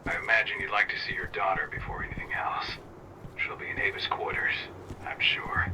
I imagine you'd like to see your daughter before anything else. She'll be in Ava's quarters, I'm sure.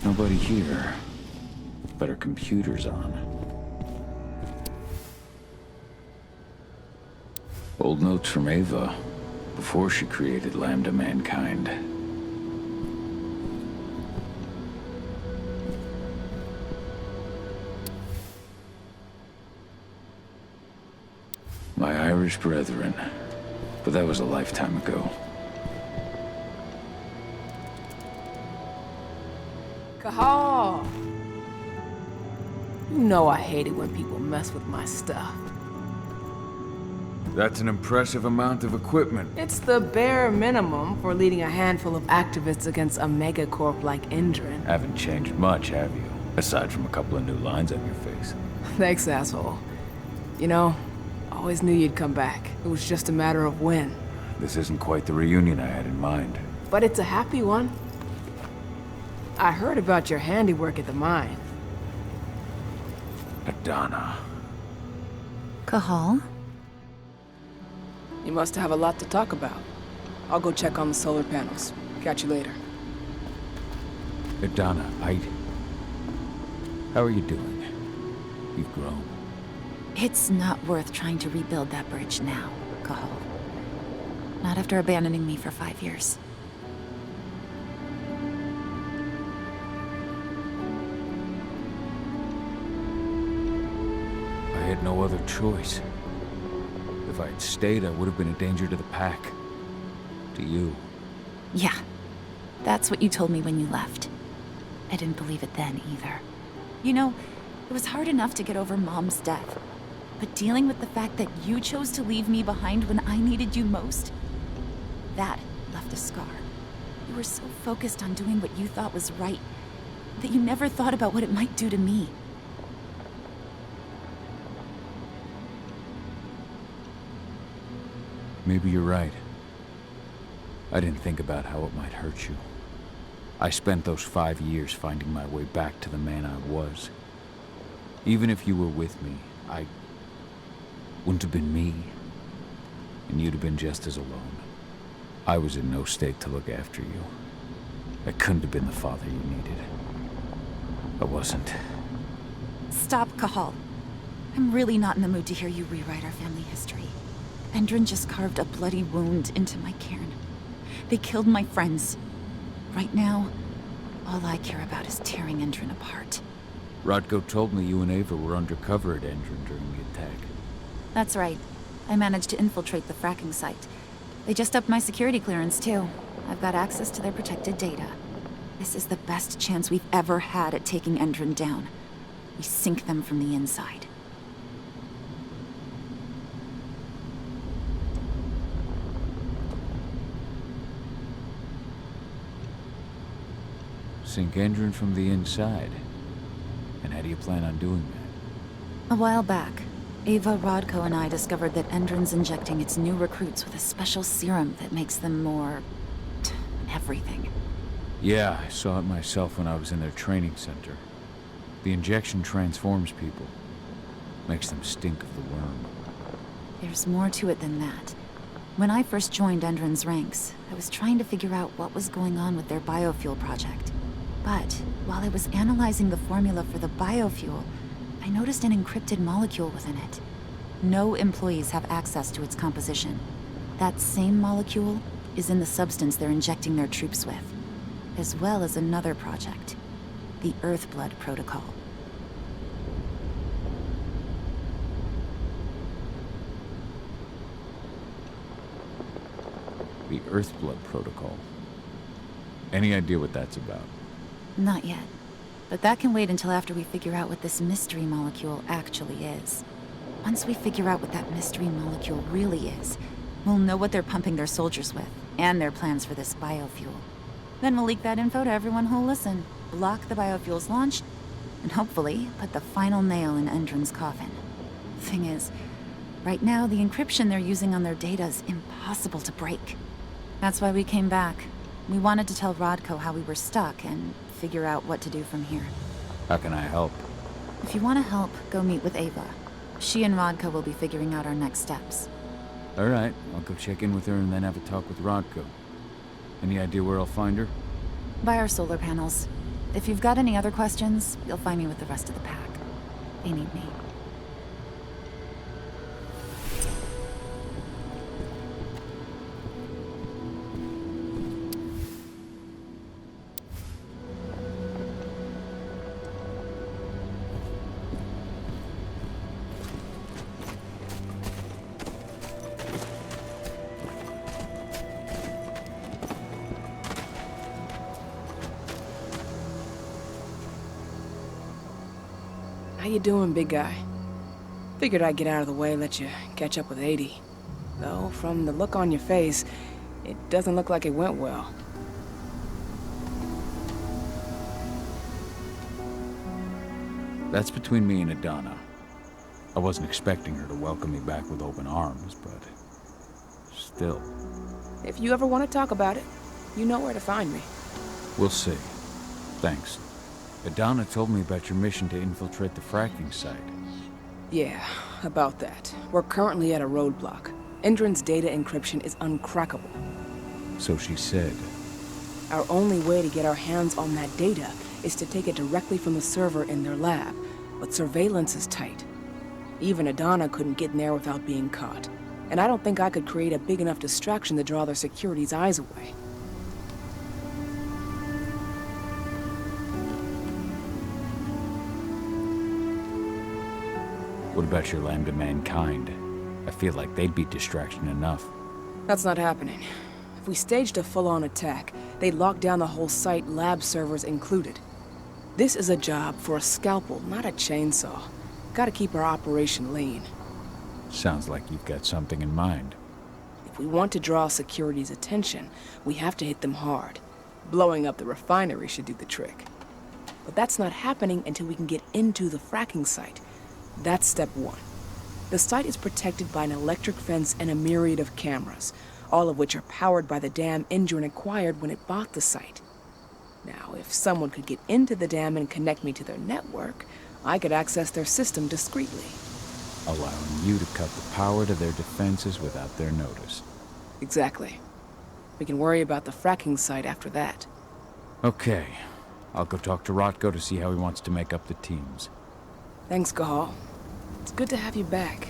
Nobody here, but her computer's on. Old notes from Ava, before she created Lambda Mankind. My Irish brethren, but that was a lifetime ago. Cahal! You know I hate it when people mess with my stuff. That's an impressive amount of equipment. It's the bare minimum for leading a handful of activists against a megacorp like Endron. Haven't changed much, have you? Aside from a couple of new lines on your face. Thanks, asshole. You know, always knew you'd come back. It was just a matter of when. This isn't quite the reunion I had in mind. But it's a happy one. I heard about your handiwork at the mine. Adana. Cahal? You must have a lot to talk about. I'll go check on the solar panels. Catch you later. Adana, how are you doing? You've grown. It's not worth trying to rebuild that bridge now, Cahal. Not after abandoning me for 5 years. I had no other choice. If I had stayed, I would have been a danger to the pack. To you. Yeah. That's what you told me when you left. I didn't believe it then, either. You know, it was hard enough to get over Mom's death. But dealing with the fact that you chose to leave me behind when I needed you most, that left a scar. You were so focused on doing what you thought was right, that you never thought about what it might do to me. Maybe you're right. I didn't think about how it might hurt you. I spent those 5 years finding my way back to the man I was. Even if you were with me, I wouldn't have been me. And you'd have been just as alone. I was in no state to look after you. I couldn't have been the father you needed. I wasn't. Stop, Cahal. I'm really not in the mood to hear you rewrite our family history. Endron just carved a bloody wound into my cairn. They killed my friends. Right now, all I care about is tearing Endron apart. Rodko told me you and Ava were undercover at Endron during the attack. That's right. I managed to infiltrate the fracking site. They just upped my security clearance, too. I've got access to their protected data. This is the best chance we've ever had at taking Endron down. We sink them from the inside. Sink Endron from the inside. And how do you plan on doing that? A while back, Ava, Rodko, and I discovered that Endron's injecting its new recruits with a special serum that makes them more... everything. Yeah, I saw it myself when I was in their training center. The injection transforms people. Makes them stink of the worm. There's more to it than that. When I first joined Endron's ranks, I was trying to figure out what was going on with their biofuel project. But while I was analyzing the formula for the biofuel, I noticed an encrypted molecule within it. No employees have access to its composition. That same molecule is in the substance they're injecting their troops with, as well as another project, the Earthblood protocol. The Earthblood protocol. Any idea what that's about? Not yet. But that can wait until after we figure out what this mystery molecule actually is. Once we figure out what that mystery molecule really is, we'll know what they're pumping their soldiers with, and their plans for this biofuel. Then we'll leak that info to everyone who'll listen, block the biofuel's launch, and hopefully put the final nail in Endron's coffin. Thing is, right now the encryption they're using on their data is impossible to break. That's why we came back. We wanted to tell Rodko how we were stuck and figure out what to do from here. How can I help? If you want to help, go meet with Ava. She and Rodko will be figuring out our next steps. Alright, I'll go check in with her and then have a talk with Rodko. Any idea where I'll find her? By our solar panels. If you've got any other questions, you'll find me with the rest of the pack. They need me. How you doing, big guy? Figured I'd get out of the way, let you catch up with 80. Though, from the look on your face, it doesn't look like it went well. That's between me and Adana. I wasn't expecting her to welcome me back with open arms, but... still. If you ever want to talk about it, you know where to find me. We'll see. Thanks. Adana told me about your mission to infiltrate the fracking site. Yeah, about that. We're currently at a roadblock. Endron's data encryption is uncrackable. So she said. Our only way to get our hands on that data is to take it directly from the server in their lab, but surveillance is tight. Even Adana couldn't get in there without being caught. And I don't think I could create a big enough distraction to draw their security's eyes away. What about your lambda mankind? I feel like they'd be distraction enough. That's not happening. If we staged a full-on attack, they'd lock down the whole site, lab servers included. This is a job for a scalpel, not a chainsaw. Gotta keep our operation lean. Sounds like you've got something in mind. If we want to draw security's attention, we have to hit them hard. Blowing up the refinery should do the trick. But that's not happening until we can get into the fracking site. That's step one. The site is protected by an electric fence and a myriad of cameras, all of which are powered by the dam Endron acquired when it bought the site. Now, if someone could get into the dam and connect me to their network, I could access their system discreetly. Allowing you to cut the power to their defenses without their notice. Exactly. We can worry about the fracking site after that. Okay. I'll go talk to Rotko to see how he wants to make up the teams. Thanks, Cahal. It's good to have you back.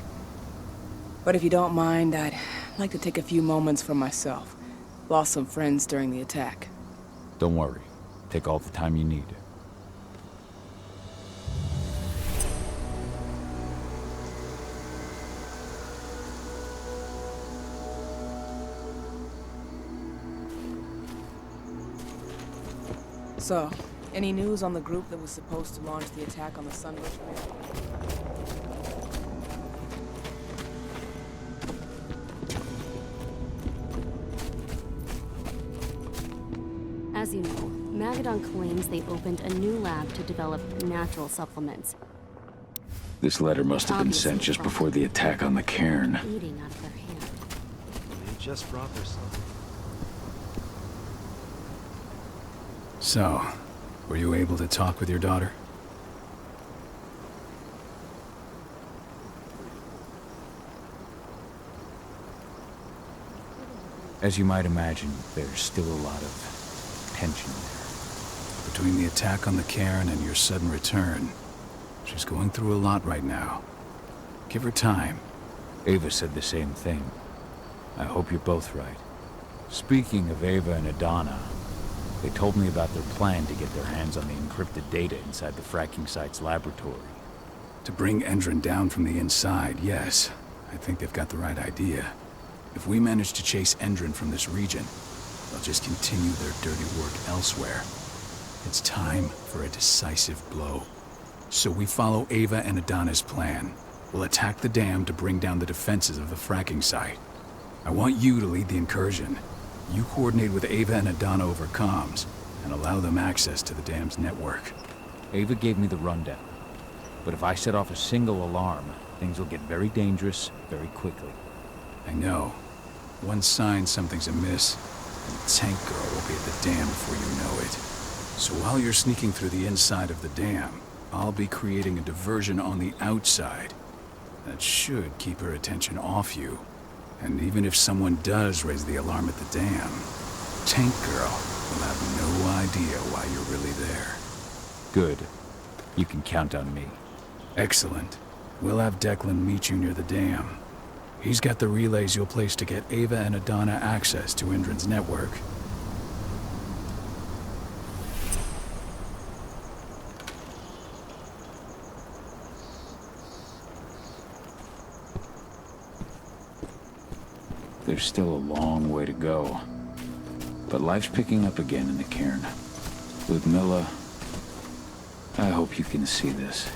But if you don't mind, I'd like to take a few moments for myself. Lost some friends during the attack. Don't worry. Take all the time you need. So, any news on the group that was supposed to launch the attack on the Sunbush base? As you know, Magadon claims they opened a new lab to develop natural supplements. This letter must have been sent just before the attack on the cairn. Eating out of their hand. They just brought their son. So, were you able to talk with your daughter? As you might imagine, there's still a lot of tension there. Between the attack on the cairn and your sudden return, she's going through a lot right now. Give her time. Ava said the same thing. I hope you're both right. Speaking of Ava and Adana, they told me about their plan to get their hands on the encrypted data inside the fracking site's laboratory. To bring Endron down from the inside, yes. I think they've got the right idea. If we manage to chase Endron from this region, they'll just continue their dirty work elsewhere. It's time for a decisive blow. So we follow Ava and Adana's plan. We'll attack the dam to bring down the defenses of the fracking site. I want you to lead the incursion. You coordinate with Ava and Adana over comms, and allow them access to the dam's network. Ava gave me the rundown. But if I set off a single alarm, things will get very dangerous very quickly. I know. One sign something's amiss, and the tank girl will be at the dam before you know it. So while you're sneaking through the inside of the dam, I'll be creating a diversion on the outside. That should keep her attention off you. And even if someone does raise the alarm at the dam, Tank Girl will have no idea why you're really there. Good. You can count on me. Excellent. We'll have Declan meet you near the dam. He's got the relays you'll place to get Ava and Adana access to Endron's network. There's still a long way to go. But life's picking up again in the cairn. With Milla, I hope you can see this,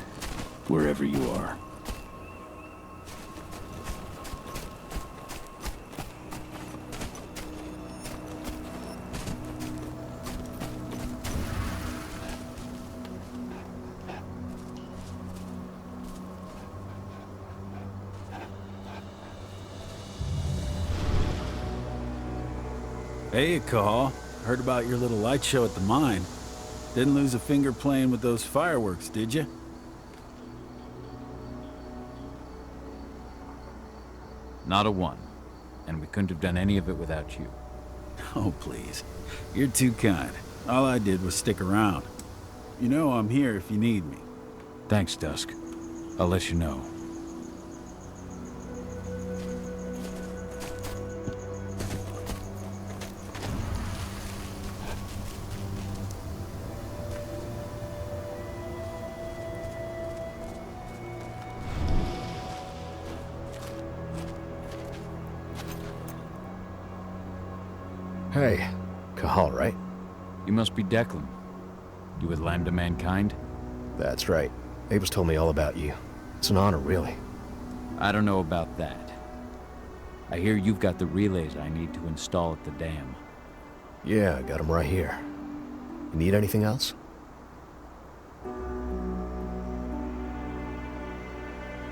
wherever you are. Hey, Cahal. Heard about your little light show at the mine. Didn't lose a finger playing with those fireworks, did you? Not a one. And we couldn't have done any of it without you. Oh, please. You're too kind. All I did was stick around. You know I'm here if you need me. Thanks, Dusk. I'll let you know. Hey, Cahal, right? You must be Declan. You with Lambda Mankind? That's right. Ava's told me all about you. It's an honor, really. I don't know about that. I hear you've got the relays I need to install at the dam. Yeah, I got them right here. You need anything else?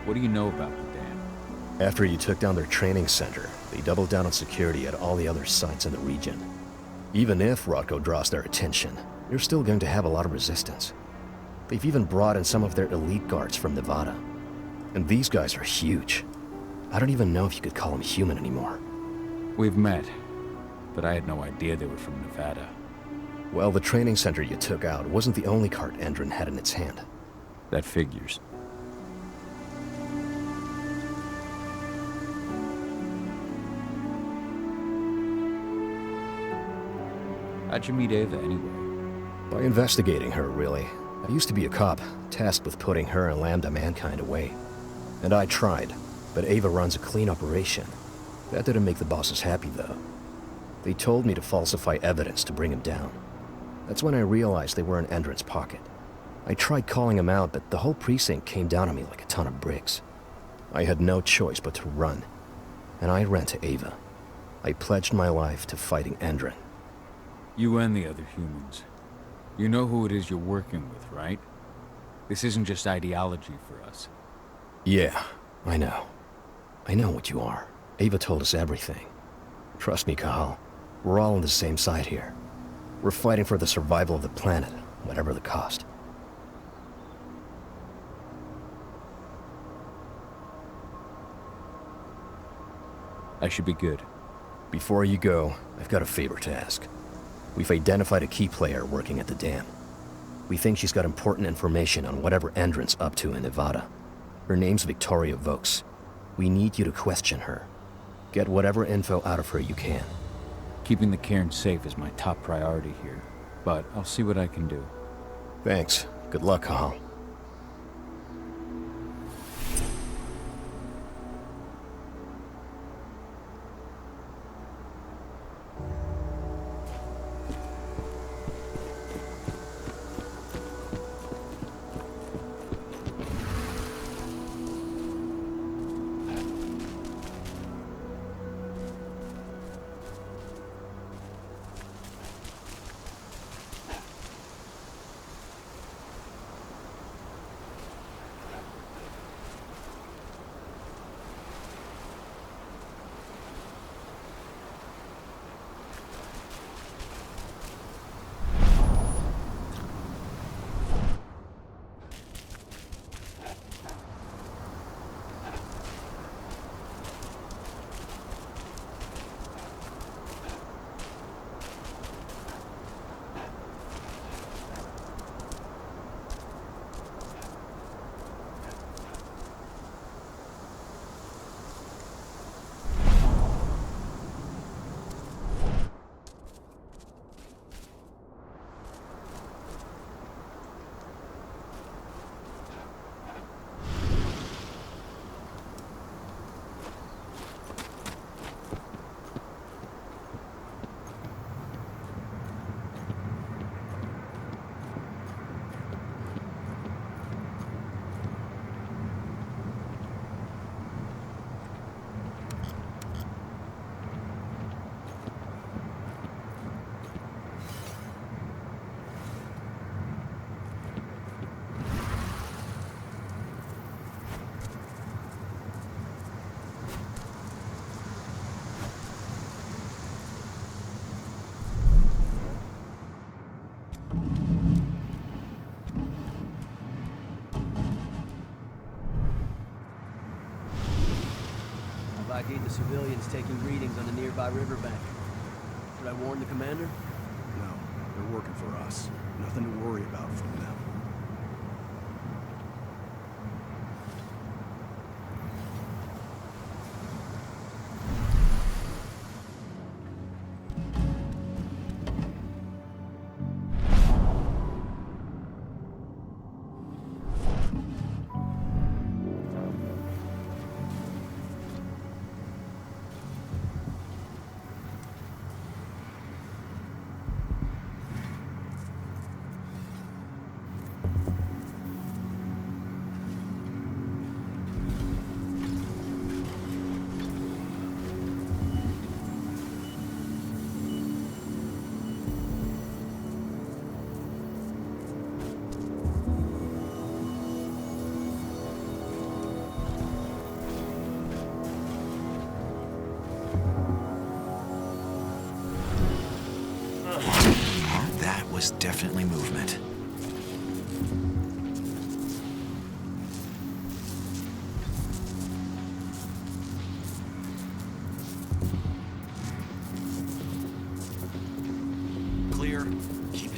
What do you know about the dam? After you took down their training center, they doubled down on security at all the other sites in the region. Even if Rotko draws their attention, you're still going to have a lot of resistance. They've even brought in some of their elite guards from Nevada. And these guys are huge. I don't even know if you could call them human anymore. We've met, but I had no idea they were from Nevada. Well, the training center you took out wasn't the only card Endron had in its hand. That figures. How'd you meet Ava anyway? By investigating her, really. I used to be a cop, tasked with putting her and Lambda Mankind away. And I tried, but Ava runs a clean operation. That didn't make the bosses happy, though. They told me to falsify evidence to bring him down. That's when I realized they were in Endron's pocket. I tried calling him out, but the whole precinct came down on me like a ton of bricks. I had no choice but to run. And I ran to Ava. I pledged my life to fighting Endron. You and the other humans. You know who it is you're working with, right? This isn't just ideology for us. Yeah, I know. I know what you are. Ava told us everything. Trust me, Cahal. We're all on the same side here. We're fighting for the survival of the planet, whatever the cost. I should be good. Before you go, I've got a favor to ask. We've identified a key player working at the dam. We think she's got important information on whatever Endron's up to in Nevada. Her name's Victoria Vokes. We need you to question her. Get whatever info out of her you can. Keeping the cairn safe is my top priority here, but I'll see what I can do. Thanks. Good luck, Cahal. Blockade the civilians taking readings on the nearby riverbank. Should I warn the commander? No, they're working for us. Nothing to worry about from them. Was definitely movement. Clear. Keep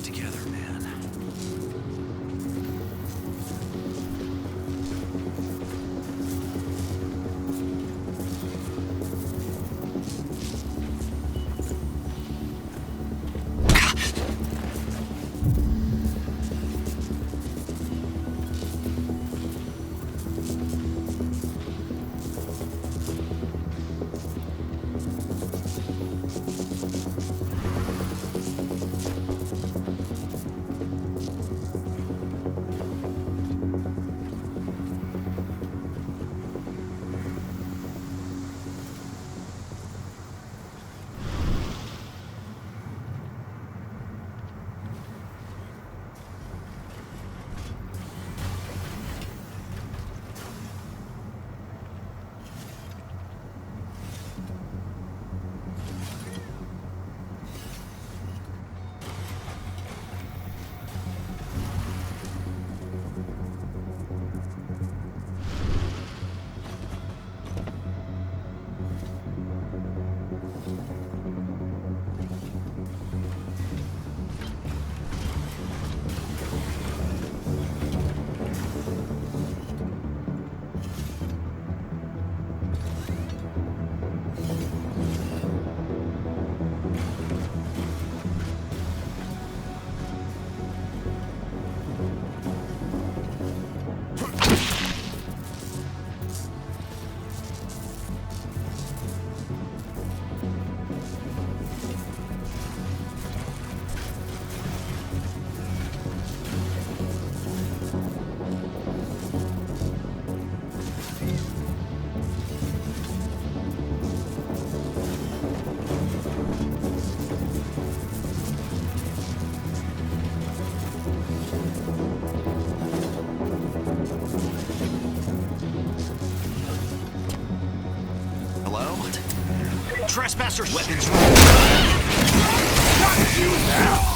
Hello? Trespassers! Weapons Got you now!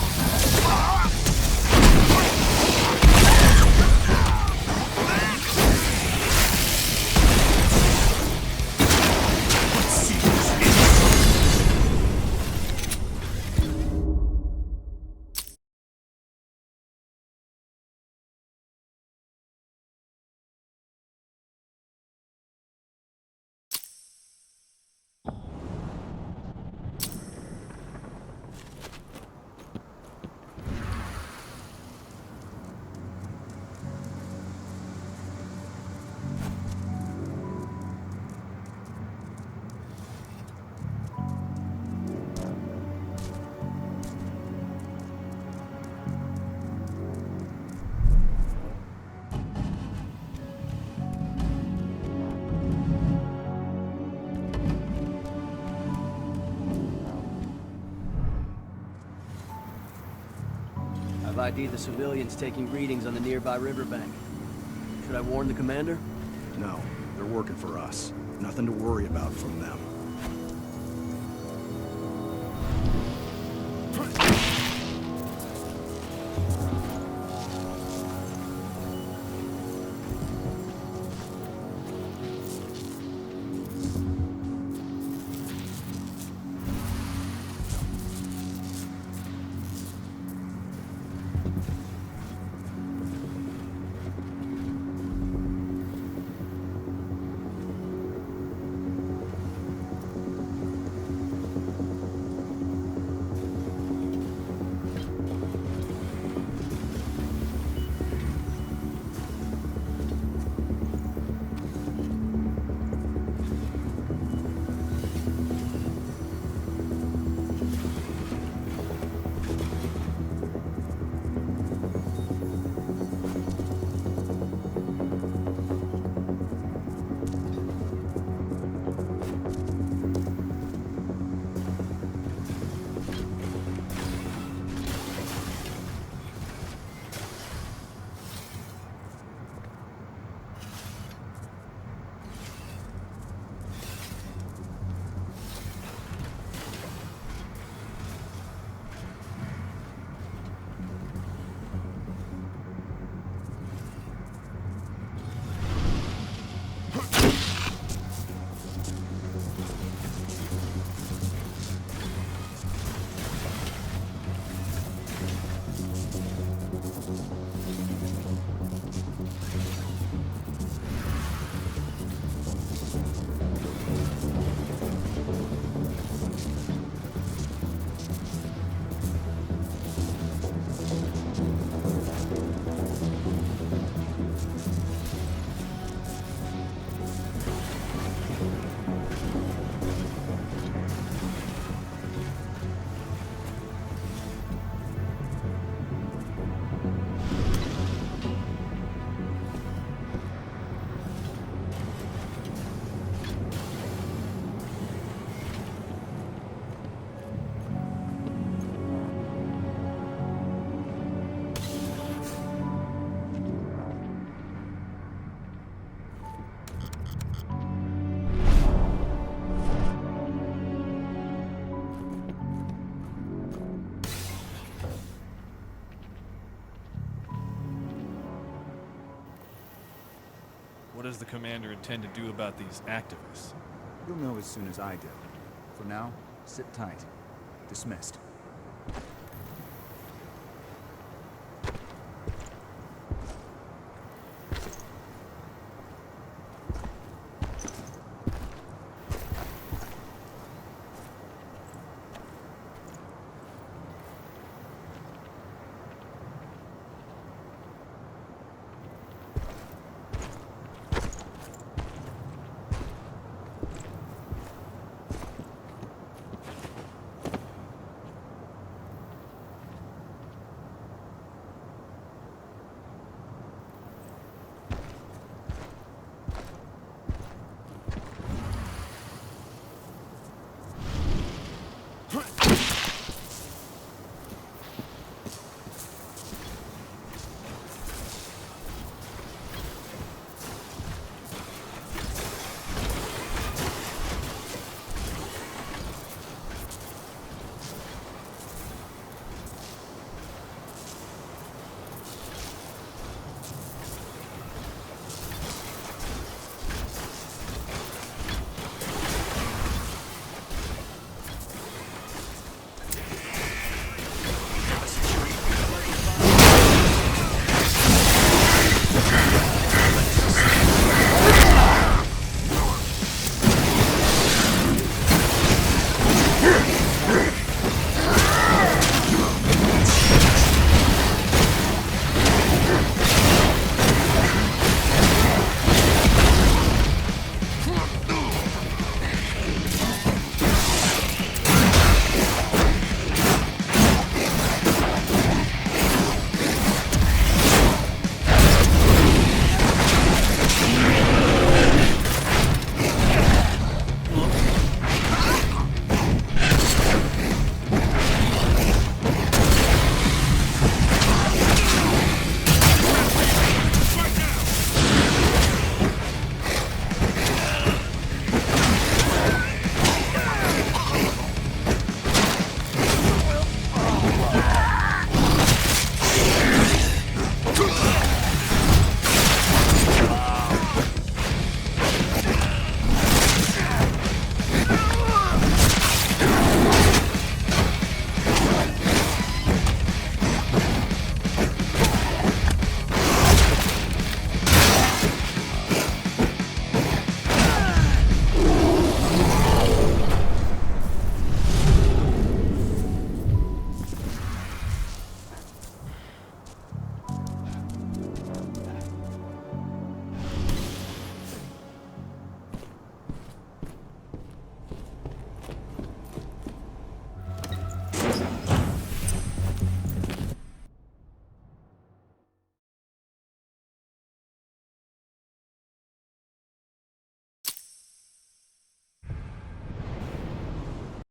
I've ID'd the civilians taking readings on the nearby riverbank. Should I warn the commander? No, they're working for us. Nothing to worry about from them. What does the commander intend to do about these activists? You'll know as soon as I do. For now, sit tight. Dismissed.